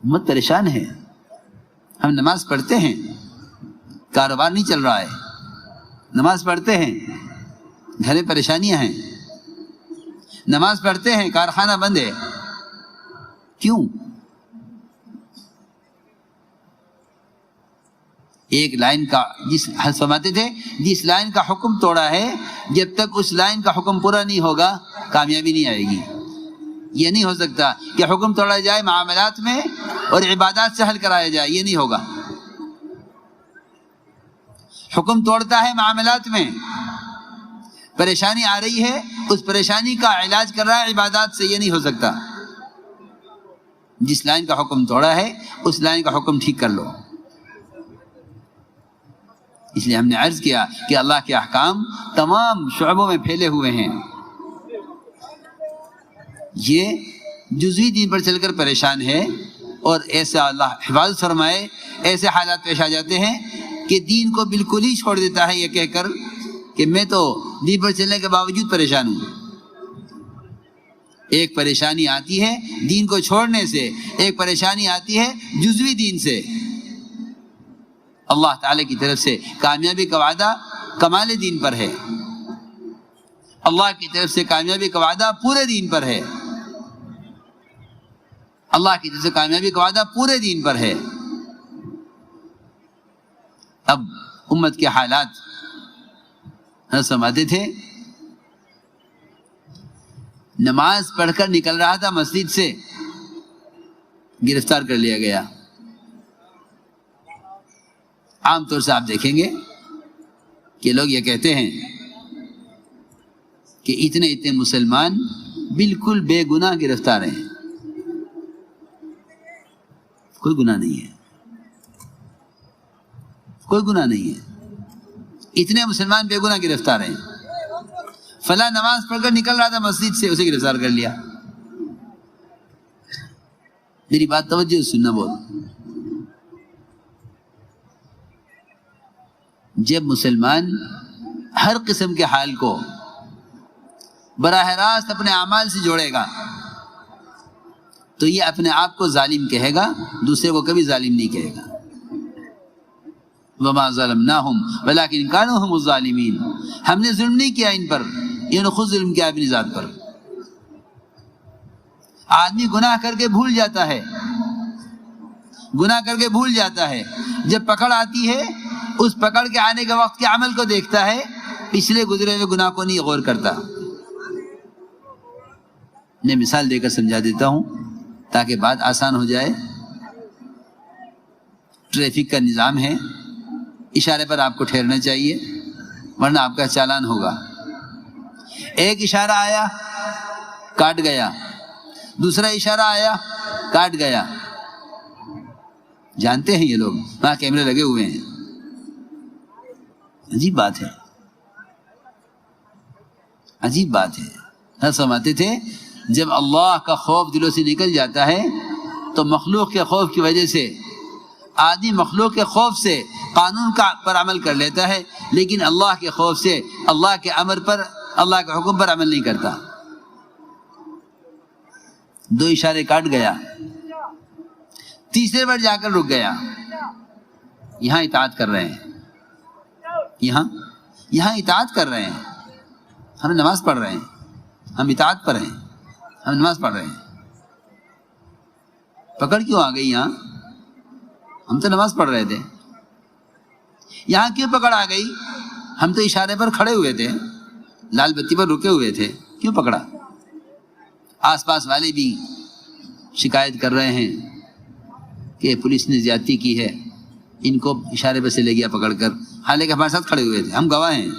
امت پریشان ہے. ہم نماز پڑھتے ہیں، کاروبار نہیں چل رہا ہے، نماز پڑھتے ہیں، گھر میں پریشانیاں ہیں، نماز پڑھتے ہیں، کارخانہ بند ہے. کیوں؟ ایک لائن کا فرماتے تھے جس لائن کا حکم توڑا ہے جب تک اس لائن کا حکم پورا نہیں ہوگا کامیابی نہیں آئے گی. یہ نہیں ہو سکتا کہ حکم توڑا جائے معاملات میں اور عبادات سے حل کرایا جائے، یہ نہیں ہوگا. حکم توڑتا ہے معاملات میں، پریشانی آ رہی ہے، اس پریشانی کا علاج کر رہا ہے عبادات سے، یہ نہیں ہو سکتا. جس لائن کا حکم توڑا ہے اس لائن کا حکم ٹھیک کر لو. اس لیے ہم نے عرض کیا کہ اللہ کے احکام تمام شعبوں میں پھیلے ہوئے ہیں. یہ جزوی دین پر چل کر پریشان ہے، اور ایسا اللہ حفاظت فرمائے ایسے حالات پیش آ جاتے ہیں کہ دین کو بالکل ہی چھوڑ دیتا ہے یہ کہہ کر کہ میں تو دین پر چلنے کے باوجود پریشان ہوں. ایک پریشانی آتی ہے دین کو چھوڑنے سے، ایک پریشانی آتی ہے جزوی دین سے. اللہ تعالی کی طرف سے کامیابی کا وعدہ کمال دین پر ہے، اللہ کی طرف سے کامیابی کا وعدہ پورے دین پر ہے، اللہ کی طرف سے کامیابی کا وعدہ پورے دین پر ہے. اب امت کے حالات سمجھتے تھے، نماز پڑھ کر نکل رہا تھا مسجد سے، گرفتار کر لیا گیا. عام طور سے آپ دیکھیں گے کہ لوگ یہ کہتے ہیں کہ اتنے مسلمان بالکل بے گناہ گرفتار ہیں. کوئی گناہ نہیں ہے، کوئی گناہ نہیں ہے، اتنے مسلمان بے گناہ گرفتار ہیں. فلاں نماز پڑھ کر نکل رہا تھا مسجد سے، اسے گرفتار کر لیا. میری بات توجہ سننا بول. جب مسلمان ہر قسم کے حال کو براہ راست اپنے اعمال سے جوڑے گا تو یہ اپنے آپ کو ظالم کہے گا، دوسرے کو کبھی ظالم نہیں کہے گا. وَمَا ظَلَمْنَاهُمْ وَلَكِنْ كَانُوا هُمُ الظَّالِمِينَ. ہم نے ظلم نہیں کیا ان پر، انہوں نے خود ظلم کیا اپنی ذات پر. آدمی گناہ کر کے بھول جاتا ہے، گناہ کر کے بھول جاتا ہے، جب پکڑ آتی ہے اس پکڑ کے آنے کے وقت کے عمل کو دیکھتا ہے، پچھلے گزرے ہوئے گناہ کو نہیں غور کرتا. میں مثال دے کر سمجھا دیتا ہوں تاکہ بات آسان ہو جائے. ٹریفک کا نظام ہے، اشارے پر آپ کو ٹھہرنا چاہیے ورنہ آپ کا چالان ہوگا. ایک اشارہ آیا کاٹ گیا، دوسرا اشارہ آیا کاٹ گیا. جانتے ہیں یہ لوگ، وہاں کیمرے لگے ہوئے ہیں. عجیب بات ہے، عجیب بات ہے. ہم سمجھتے تھے جب اللہ کا خوف دلوں سے نکل جاتا ہے تو مخلوق کے خوف کی وجہ سے آدمی مخلوق کے خوف سے قانون پر عمل کر لیتا ہے، لیکن اللہ کے خوف سے اللہ کے امر پر، اللہ کے حکم پر عمل نہیں کرتا. دو اشارے کاٹ گیا، تیسرے بار جا کر رک گیا. یہاں اطاعت کر رہے ہیں، یہاں اطاعت کر رہے ہیں. ہم نماز پڑھ رہے ہیں، ہم اطاعت پر ہیں، ہم نماز پڑھ رہے ہیں. پکڑ کیوں آ گئی یہاں؟ ہم تو نماز پڑھ رہے تھے. یہاں کیوں پکڑ آ گئی؟ ہم تو اشارے پر کھڑے ہوئے تھے، لال بتی پر رکے ہوئے تھے، کیوں پکڑا؟ آس پاس والے بھی شکایت کر رہے ہیں کہ پولیس نے زیادتی کی ہے، ان کو اشارے پر سے لے گیا پکڑ کر، حالانکہ ہمارے ساتھ کھڑے ہوئے تھے، ہم گواہ ہیں،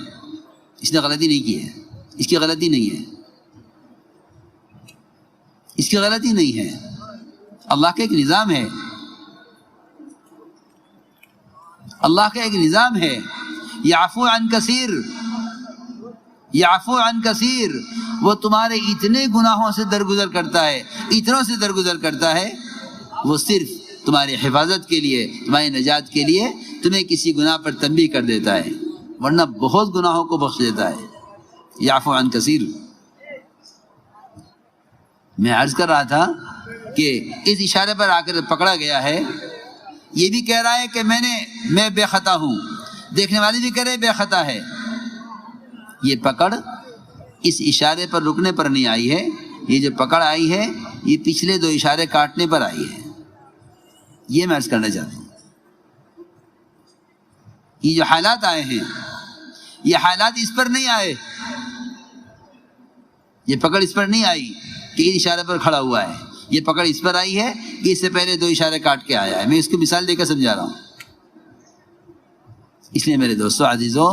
اس نے غلطی نہیں کی ہے، اس کی غلطی نہیں ہے، اس کی غلطی نہیں ہے. اللہ کا ایک نظام ہے، اللہ کا ایک نظام ہے. یعفو عن کثیر، یعفو عن کثیر. وہ تمہارے اتنے گناہوں سے درگزر کرتا ہے، اتنوں سے درگزر کرتا ہے، وہ صرف تمہاری حفاظت کے لیے، تمہاری نجات کے لیے تمہیں کسی گناہ پر تنبیہ کر دیتا ہے، ورنہ بہت گناہوں کو بخش دیتا ہے. یعفو عن کثیر. میں عرض کر رہا تھا کہ اس اشارے پر آ کر پکڑا گیا ہے، یہ بھی کہہ رہا ہے کہ میں بے خطا ہوں، دیکھنے والے بھی کہہ رہے بے خطا ہے۔ یہ پکڑ اس اشارے پر رکنے پر نہیں آئی ہے، یہ جو پکڑ آئی ہے یہ پچھلے 2 اشارے کاٹنے پر آئی ہے۔ یہ میں عرض کرنا چاہتا ہوں، یہ جو حالات آئے ہیں یہ حالات اس پر نہیں آئے، یہ پکڑ اس پر نہیں آئی کہ اس اشارے پر کھڑا ہوا ہے، یہ پکڑ اس پر آئی ہے کہ اس سے پہلے 2 اشارے کاٹ کے آیا ہے۔ میں اس کو مثال دے کر سمجھا رہا ہوں۔ اس لیے میرے دوستو عزیزو،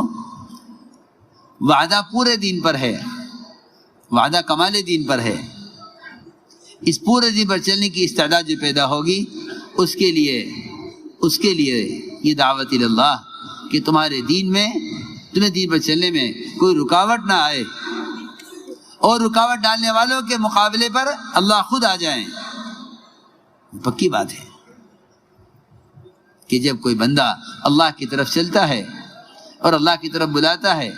وعدہ پورے دین پر ہے، وعدہ کمال دین پر ہے۔ اس پورے دین پر چلنے کی استعداد جو پیدا ہوگی اس کے لیے یہ دعوت اللہ کہ تمہارے دین میں، تمہیں دین پر چلنے میں کوئی رکاوٹ نہ آئے، اور رکاوٹ ڈالنے والوں کے مقابلے پر اللہ خود آ جائیں۔ پکی بات ہے کہ جب کوئی بندہ اللہ کی طرف چلتا ہے اور اللہ کی طرف بلاتا ہے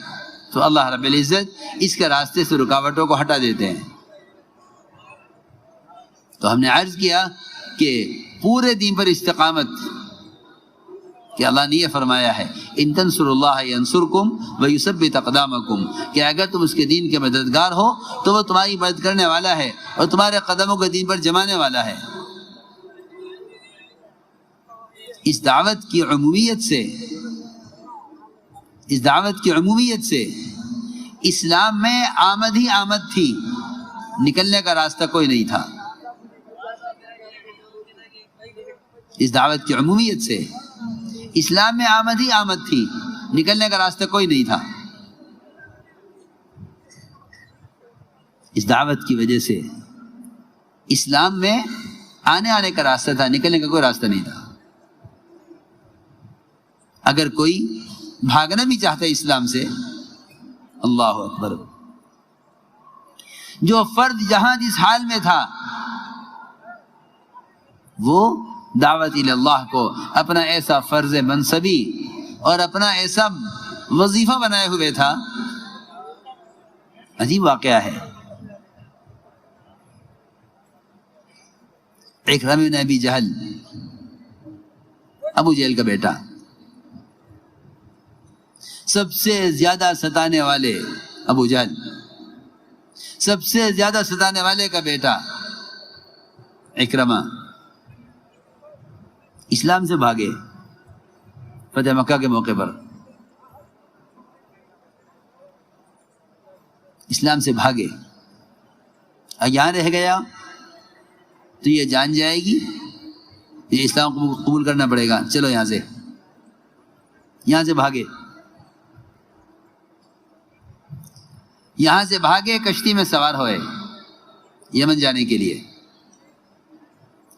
تو اللہ رب العزت اس کے راستے سے رکاوٹوں کو ہٹا دیتے ہیں۔ تو ہم نے عرض کیا کہ پورے دین پر استقامت، کہ اللہ نے یہ فرمایا ہے ان تنصروا اللہ ینصرکم ویثبت اقدامکم، کہ اگر تم اس کے دین کے مددگار ہو تو وہ تمہاری مدد کرنے والا ہے اور تمہارے قدموں کو دین پر جمانے والا ہے۔ اس دعوت کی عمومیت سے اسلام میں آمد ہی آمد تھی، نکلنے کا راستہ کوئی نہیں تھا۔ اس دعوت کی عمومیت سے اسلام میں آمد ہی آمد تھی، نکلنے کا راستہ کوئی نہیں تھا۔ اس دعوت کی وجہ سے اسلام میں آنے کا راستہ تھا، نکلنے کا کوئی راستہ نہیں تھا۔ اگر کوئی بھاگنا بھی چاہتا ہے اسلام سے، اللہ اکبر، جو فرد جہاں جس حال میں تھا وہ دعوت اللہ کو اپنا ایسا فرض منصبی اور اپنا ایسا وظیفہ بنائے ہوئے تھا۔ عجیب واقعہ ہے۔ اکرمہ بن ابی جہل، ابو جہل کا بیٹا، سب سے زیادہ ستانے والے ابو جہل، سب سے زیادہ ستانے والے کا بیٹا اکرمہ اسلام سے بھاگے فتح مکہ کے موقع پر، اسلام سے بھاگے۔ یہاں رہ گیا تو یہ جان جائے گی، یہ اسلام کو قبول کرنا پڑے گا، چلو یہاں سے بھاگے، یہاں سے بھاگے، کشتی میں سوار ہوئے یمن جانے کے لیے۔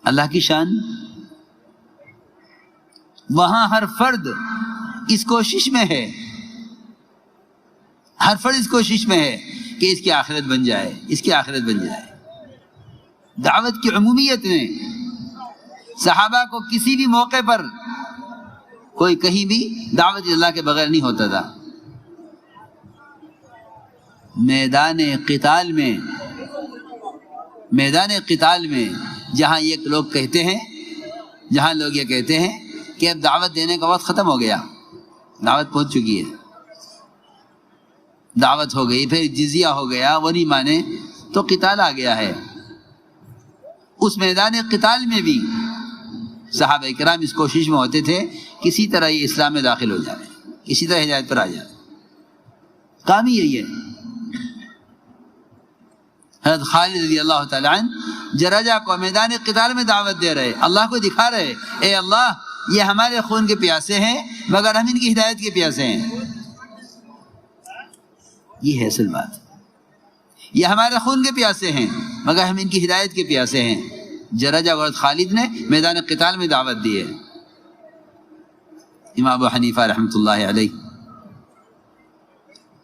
اللہ کی شان، وہاں ہر فرد اس کوشش میں ہے، ہر فرد اس کوشش میں ہے کہ اس کی آخرت بن جائے، اس کی آخرت بن جائے۔ دعوت کی عمومیت نے صحابہ کو کسی بھی موقع پر کوئی کہیں بھی دعوت اللہ کے بغیر نہیں ہوتا تھا۔ میدان قتال میں جہاں لوگ یہ کہتے ہیں کہ اب دعوت دینے کا وقت ختم ہو گیا، دعوت پہنچ چکی ہے، دعوت ہو گئی، پھر جزیہ ہو گیا، وہ نہیں مانے تو قتال آ گیا ہے۔ اس میدان قتال میں بھی صحابہ کرام اس کوشش میں ہوتے تھے کسی طرح یہ اسلام میں داخل ہو جائے، کسی طرح ہدایت پر آ جائے۔ کام ہی یہی ہے۔ حضرت خالد رضی اللہ تعالیٰ عنہ جرجہ کو میدان قتال میں دعوت دے رہے، اللہ کو دکھا رہے، اے اللہ یہ ہمارے خون کے پیاسے ہیں مگر ہم ان کی ہدایت کے پیاسے ہیں۔ یہ ہے اصل بات، یہ ہمارے خون کے پیاسے ہیں مگر ہم ان کی ہدایت کے پیاسے ہیں۔ جرجہ اور خالد نے میدان قتال میں دعوت دی ہے۔ امام ابو حنیفہ رحمۃ اللہ علیہ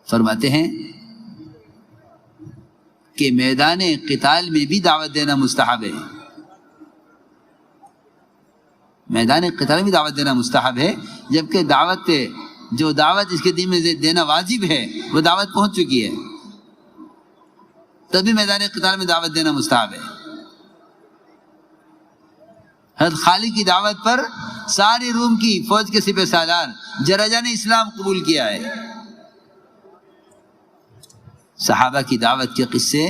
فرماتے ہیں کہ میدان قتال میں بھی دعوت دینا مستحب ہے، میدان قتال میں دعوت دینا مستحب ہے، جبکہ دعوت اس کے دین میں دینا واجب ہے، وہ دعوت پہنچ چکی ہے، تبھی میدان قتال میں دعوت دینا مستحب ہے۔ حضرت خالد کی دعوت پر ساری روم کی فوج کے سپہ سالار جرجہ نے اسلام قبول کیا ہے۔ صحابہ کی دعوت کے قصے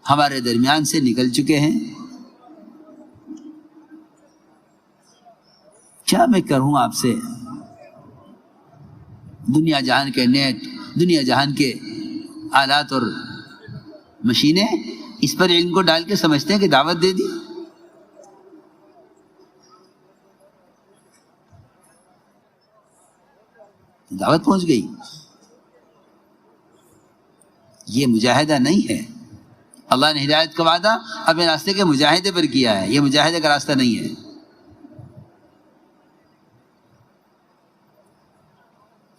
ہمارے درمیان سے نکل چکے ہیں۔ کیا میں کروں آپ سے؟ دنیا جہان کے نیٹ، دنیا جہان کے آلات اور مشینیں اس پر علم کو ڈال کے سمجھتے ہیں کہ دعوت دے دی۔ دعوت پہنچ گئی۔ یہ مجاہدہ نہیں ہے۔ اللہ نے ہدایت کا وعدہ اپنے راستے کے مجاہدے پر کیا ہے، یہ مجاہدے کا راستہ نہیں ہے۔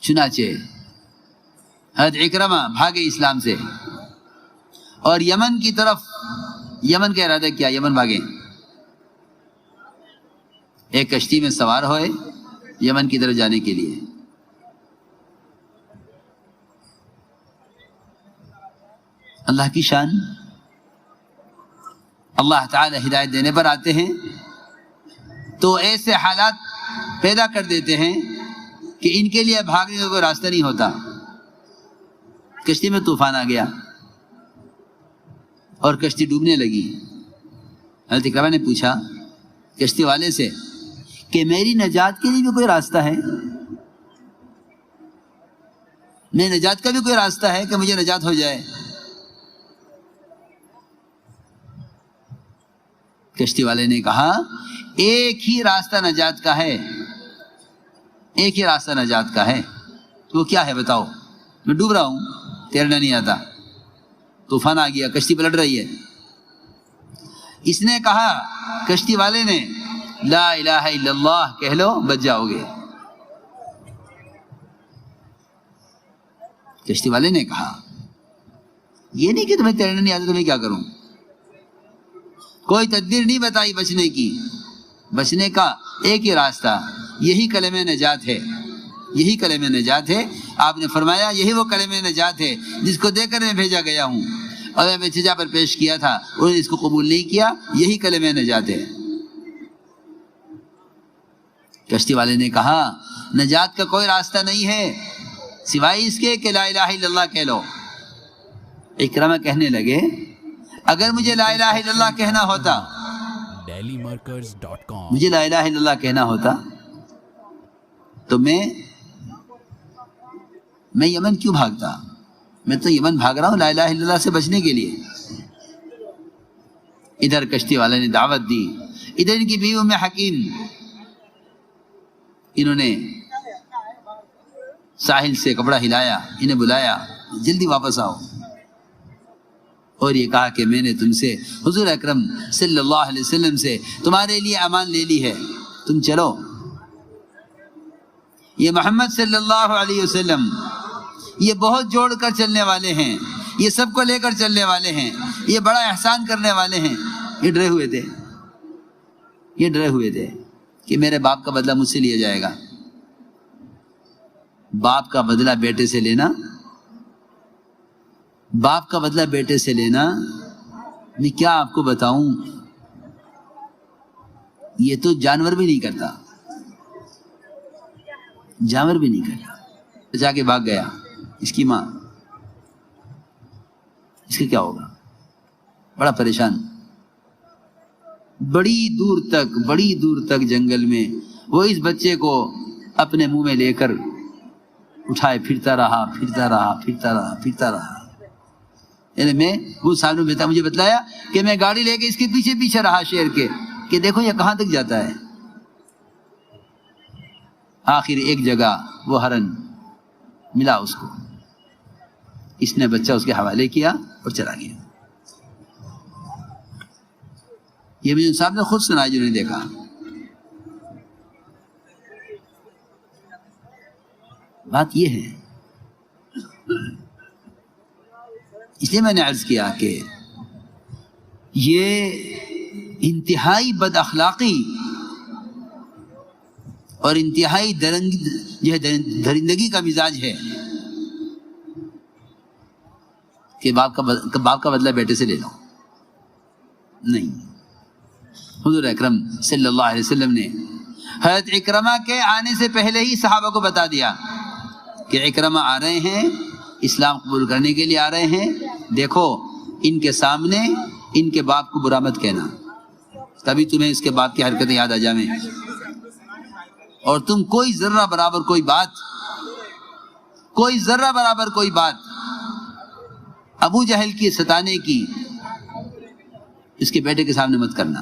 چنانچہ حضرت اکرمہ بھاگے اسلام سے اور یمن کی طرف، یمن کا ارادہ کیا، یمن بھاگے۔ ایک کشتی میں سوار ہوئے یمن کی طرف جانے کے لیے۔ اللہ کی شان، اللہ تعالی ہدایت دینے پر آتے ہیں تو ایسے حالات پیدا کر دیتے ہیں کہ ان کے لیے بھاگنے کا کوئی راستہ نہیں ہوتا۔ کشتی میں طوفان آ گیا اور کشتی ڈوبنے لگی۔ حضرت اکرمہ نے پوچھا کشتی والے سے کہ میری نجات کے لیے بھی کوئی راستہ ہے؟ میری نجات کا بھی کوئی راستہ ہے کہ مجھے نجات ہو جائے؟ کشتی والے نے کہا ایک ہی راستہ نجات کا ہے، ایک ہی راستہ نجات کا ہے۔ تو وہ کیا ہے بتاؤ؟ میں ڈوب رہا ہوں، تیرنا نہیں آتا، طوفان آ گیا، کشتی پلٹ رہی ہے۔ اس نے کہا، کشتی والے نے، لا الہ الا اللہ کہہ لو بچ جاؤ گے۔ کشتی والے نے کہا یہ نہیں کہ تمہیں تیرنا نہیں آتا، تمہیں کیا کروں؟ کوئی تدبیر نہیں بتائی بچنے کی۔ بچنے کا ایک ہی راستہ، یہی کلمہ نجات ہے، یہی کلمہ نجات ہے۔ آپ نے فرمایا یہی وہ کلمہ نجات ہے جس کو دے کر میں بھیجا گیا ہوں، اور میں چچا پر پیش کیا تھا، انہوں نے اس کو قبول نہیں کیا، یہی کلمہ نجات ہے۔ کشتی والے نے کہا نجات کا کوئی راستہ نہیں ہے سوائے اس کے کہ لا الہ الا اللہ کہہ لو۔ اکرمہ کہنے لگے اگر مجھے لا الہ الا اللہ کہنا ہوتا، مجھے لا الہ الا اللہ کہنا ہوتا تو میں یمن کیوں بھاگتا؟ میں تو یمن بھاگ رہا ہوں لا الہ الا اللہ سے بچنے کے لیے۔ ادھر کشتی والے نے دعوت دی، ادھر ان کی بیوی ام حکیم، انہوں نے ساحل سے کپڑا ہلایا، انہیں بلایا جلدی واپس آؤ، اور یہ کہا کہ میں نے تم سے، حضور اکرم صلی اللہ علیہ وسلم سے تمہارے لیے امان لے لی ہے، تم چلو۔ یہ محمد صلی اللہ علیہ وسلم یہ بہت جوڑ کر چلنے والے ہیں، یہ سب کو لے کر چلنے والے ہیں، یہ بڑا احسان کرنے والے ہیں۔ یہ ڈرے ہوئے تھے، یہ ڈرے ہوئے تھے کہ میرے باپ کا بدلہ مجھ سے لیا جائے گا۔ باپ کا بدلہ بیٹے سے لینا، باپ کا بدلہ بیٹے سے لینا، میں کیا آپ کو بتاؤں، یہ تو جانور بھی نہیں کرتا، جانور بھی نہیں کرتا۔ جا کے بھاگ گیا اس کی ماں، اس کا کیا ہوگا؟ بڑا پریشان، بڑی دور تک جنگل میں وہ اس بچے کو اپنے منہ میں لے کر اٹھائے پھرتا رہا۔ یعنی میں وہ سامنے بیٹھا، مجھے بتلایا کہ میں گاڑی لے کے اس کے پیچھے رہا شیر کے، کہ دیکھو یہ کہاں تک جاتا ہے۔ آخر ایک جگہ وہ ہرن ملا اس کو، اس نے بچہ اس کے حوالے کیا اور چلا گیا۔ یہ مجھے صاحب نے خود سنا جنہوں نے دیکھا۔ بات یہ ہے، اس لیے میں نے عرض کیا کہ یہ انتہائی بد اخلاقی اور انتہائی درندگی کا مزاج ہے کہ باپ کا بدلہ بیٹے سے لے لو۔ نہیں، حضور اکرم صلی اللہ علیہ وسلم نے حضرت اکرمہ کے آنے سے پہلے ہی صحابہ کو بتا دیا کہ اکرمہ آ رہے ہیں، اسلام قبول کرنے کے لیے آ رہے ہیں، دیکھو ان کے سامنے ان کے باپ کو برا مت کہنا، تبھی تمہیں اس کے باپ کی حرکتیں یاد آ جائیں، اور تم کوئی ذرہ برابر کوئی بات ابو جہل کی ستانے کی اس کے بیٹے کے سامنے مت کرنا۔